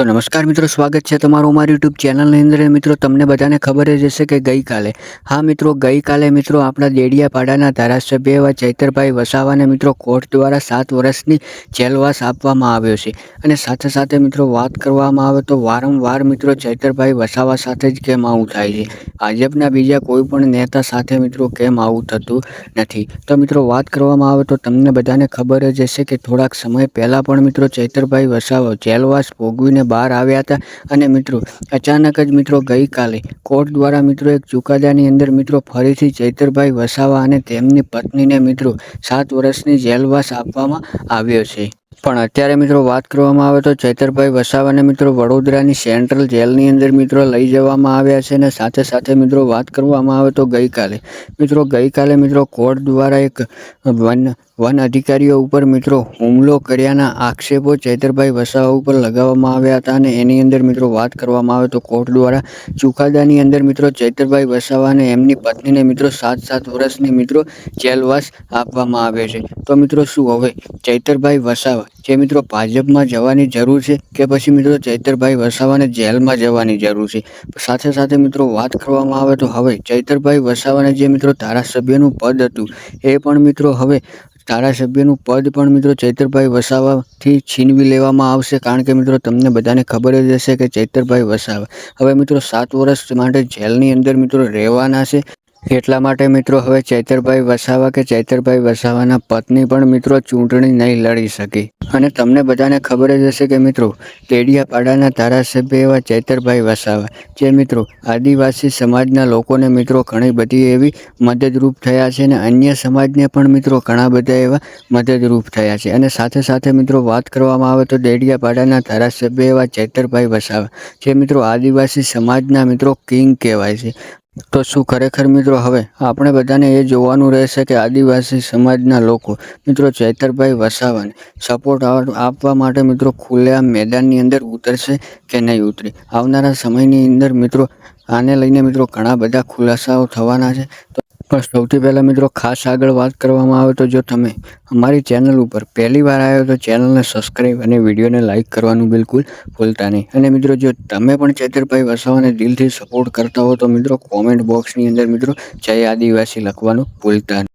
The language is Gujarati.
તો નમસ્કાર મિત્રો, સ્વાગત છે તમારું અમારી યુટ્યુબ ચેનલની અંદર। મિત્રો તમને બધાને ખબર જ હશે કે ગઈકાલે મિત્રો આપણા દેડિયાપાડાના ધારાસભ્ય એવા ચૈતરભાઈ વસાવાને મિત્રો કોર્ટ દ્વારા 7 વર્ષની જેલવાસ આપવામાં આવ્યો છે। અને સાથે સાથે મિત્રો વાત કરવામાં આવે તો વારંવાર મિત્રો ચૈતરભાઈ વસાવા સાથે જ કેમ આવું થાય છે, ભાજપના બીજા કોઈ પણ નેતા સાથે મિત્રો કેમ આવું થતું નથી। તો મિત્રો વાત કરવામાં આવે તો તમને બધાને ખબર જ હશે કે થોડાક સમય પહેલાં પણ મિત્રો ચૈતરભાઈ વસાવા જેલવાસ ભોગવીને બહાર આવ્યા હતા। અને મિત્રો અચાનક જ મિત્રો ગઈકાલે કોર્ટ દ્વારા મિત્રો એક ચુકાદાની અંદર મિત્રો ફરીથી ચૈતરભાઈ વસાવા અને તેમની પત્નીને મિત્રો 7 વર્ષની જેલવાસ આપવામાં આવ્યો છે। પણ અત્યારે મિત્રો વાત કરવામાં આવે તો ચૈતરભાઈ વસાવાને મિત્રો વડોદરાની સેન્ટ્રલ જેલની અંદર મિત્રો લઈ જવામાં આવ્યા છે। અને સાથે સાથે મિત્રો વાત કરવામાં આવે તો ગઈકાલે મિત્રો કોર્ટ દ્વારા એક વન અધિકારીઓ ઉપર મિત્રો હુમલો કર્યાના આક્ષેપો ચૈતરભાઈ વસાવા ઉપર લગાવવામાં આવ્યા હતા। અને એની અંદર મિત્રો વાત કરવામાં આવે તો કોર્ટ દ્વારા ચુકાદાની અંદર મિત્રો ચૈતરભાઈ વસાવા અને એમની પત્નીને મિત્રો 7 વર્ષની મિત્રો જેલવાસ આપવામાં આવે છે। તો મિત્રો શું હવે ચૈતરભાઈ વસાવા જે મિત્રો ભાજપમાં જવાની જરૂર છે કે પછી મિત્રો ચૈતરભાઈ વસાવાને જેલમાં જવાની જરૂર છે? સાથે સાથે મિત્રો વાત કરવામાં આવે તો હવે ચૈતરભાઈ વસાવાને જે મિત્રો ધારાસભ્યનું પદ હતું એ પણ મિત્રો હવે ધારાસભ્યનું પદ પણ મિત્રો ચૈતરભાઈ વસાવાથી છીનવી લેવામાં આવશે। કારણ કે મિત્રો તમને બધાને ખબર જ હશે કે ચૈતરભાઈ વસાવા હવે મિત્રો 7 વર્ષ માટે જેલની અંદર મિત્રો રહેવાના છે। એટલા માટે મિત્રો હવે ચૈતરભાઈ વસાવા કે ચૈતરભાઈ વસાવાના પત્ની પણ મિત્રો ચૂંટણી નહીં લડી શકે। અને તમને બધાને ખબર જ હશે કે મિત્રો દેડિયાપાડાના ધારાસભ્ય એવા ચૈતરભાઈ વસાવા જે મિત્રો આદિવાસી સમાજના લોકોને મિત્રો ઘણી બધી એવી મદદરૂપ થયા છે અને અન્ય સમાજને પણ મિત્રો ઘણા બધા એવા મદદરૂપ થયા છે। અને સાથે સાથે મિત્રો વાત કરવામાં આવે તો દેડિયાપાડાના ધારાસભ્ય એવા ચૈતરભાઈ વસાવા જે મિત્રો આદિવાસી સમાજના મિત્રો કિંગ કહેવાય છે। તો શું ખરેખર મિત્રો હવે આપણે બધાને એ જોવાનું રહેશે કે આદિવાસી સમાજના લોકો મિત્રો ચૈતરભાઈ વસાવાને સપોર્ટ આપવા માટે મિત્રો ખુલ્લેઆમ મેદાનની અંદર ઉતરશે કે નહીં ઉતરે? આવનારા સમયની અંદર મિત્રો આને લઈને મિત્રો ઘણા બધા ખુલાસાઓ થવાના છે। તો સૌથી પહેલાં મિત્રો ખાસ આગળ વાત કરવામાં આવે તો જો તમે અમારી ચેનલ ઉપર પહેલી વાર આવ્યો તો ચેનલને સબસ્ક્રાઈબ અને વિડીયોને લાઇક કરવાનું બિલકુલ ભૂલતા નહીં। અને મિત્રો જો તમે પણ ચૈતરભાઈ વસાવાને દિલથી સપોર્ટ કરતા હો તો મિત્રો કોમેન્ટ બોક્સની અંદર મિત્રો જય આદિવાસી લખવાનું ભૂલતા નહીં।